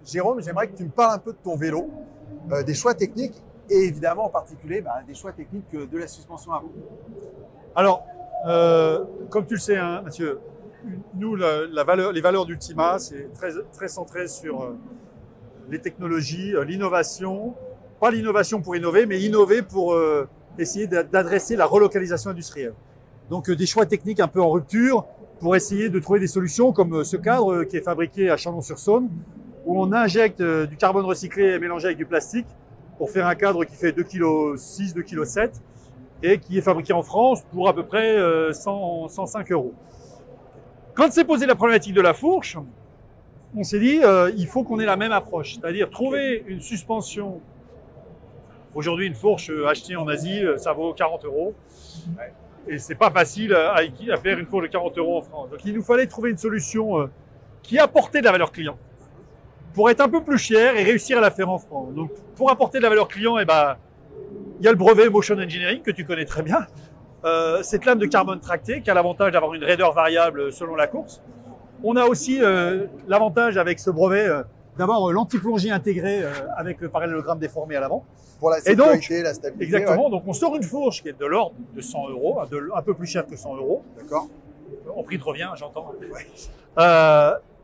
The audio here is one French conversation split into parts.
Jérôme, j'aimerais que tu me parles un peu de ton vélo, des choix techniques et évidemment en particulier des choix techniques de la suspension avant. Alors, comme tu le sais, hein, Mathieu, nous, les valeurs d'Ultima, c'est très centré sur les technologies, l'innovation. Pas l'innovation pour innover, mais innover pour essayer d'adresser la relocalisation industrielle. Donc des choix techniques un peu en rupture pour essayer de trouver des solutions comme ce cadre qui est fabriqué à Chalon-sur-Saône, où on injecte du carbone recyclé mélangé avec du plastique pour faire un cadre qui fait 2,6 kg, 2,7 kg et qui est fabriqué en France pour à peu près 105 €. Quand s'est posée la problématique de la fourche, on s'est dit il faut qu'on ait la même approche, c'est-à-dire trouver une suspension. Aujourd'hui, une fourche achetée en Asie, ça vaut 40 €. Et c'est pas facile à faire une fourche de 40 € en France. Donc il nous fallait trouver une solution qui apportait de la valeur client pour être un peu plus cher et réussir à la faire en France. Donc pour apporter de la valeur client, il y a le brevet Motion Engineering que tu connais très bien. Cette lame de carbone tractée qui a l'avantage d'avoir une raideur variable selon la course. On a aussi l'avantage avec ce brevet d'avoir l'anti-plongée intégré avec le parallélogramme déformé à l'avant. Pour la sécurité, la stabilité. Exactement. Ouais. Donc on sort une fourche qui est de l'ordre de 100 €, un peu plus cher que 100 €. D'accord. En prix de revient, j'entends. Ouais.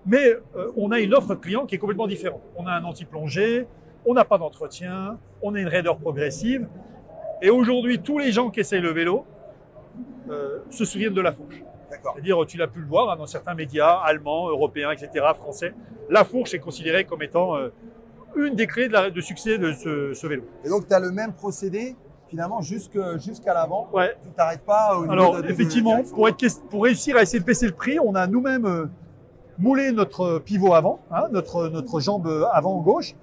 Mais on a une offre client qui est complètement différente. On a un anti-plongée, on n'a pas d'entretien, on a une raideur progressive. Et aujourd'hui, tous les gens qui essayent le vélo se souviennent de la fourche. C'est-à-dire, tu l'as pu le voir dans certains médias allemands, européens, etc., français. La fourche est considérée comme étant une des clés de succès de ce vélo. Et donc, tu as le même procédé, finalement, jusqu'à l'avant. Ouais. Tu t'arrêtes pas au niveau. Alors, effectivement, pour réussir à essayer de baisser le prix, on a nous-mêmes moulé notre pivot avant, hein, notre jambe avant gauche,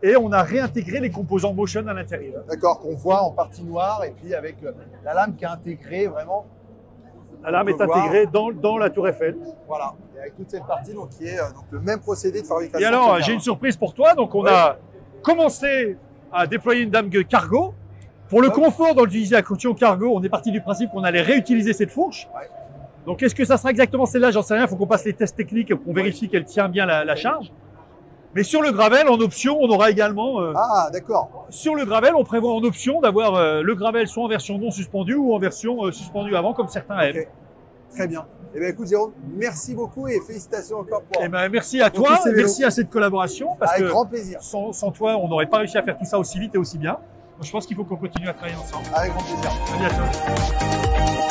et on a réintégré les composants Motion à l'intérieur. D'accord, qu'on voit en partie noire, et puis avec la lame qui est intégrée vraiment. La lame est intégrée dans la tour Eiffel. Voilà, et avec toute cette partie qui est donc le même procédé de fabrication. Et alors, j'ai une surprise pour toi. Donc, on a commencé à déployer une dame cargo. Pour le confort dans l'utilisation à couture cargo, on est parti du principe qu'on allait réutiliser cette fourche. Ouais. Donc, est-ce que ça sera exactement celle-là? J'en sais rien. Il faut qu'on passe les tests techniques et qu'on vérifie qu'elle tient bien la charge. Mais sur le gravel, en option, on aura également… ah, d'accord. Sur le gravel, on prévoit en option d'avoir le gravel soit en version non suspendue ou en version suspendue avant, comme certains aiment. Okay. Très bien. Eh bien, écoute, Jérôme, merci beaucoup et félicitations encore pour… Eh ben, merci à toi, merci à cette collaboration. Parce avec que grand plaisir. Sans toi, on n'aurait pas réussi à faire tout ça aussi vite et aussi bien. Donc, je pense qu'il faut qu'on continue à travailler ensemble. Avec grand plaisir. À bientôt.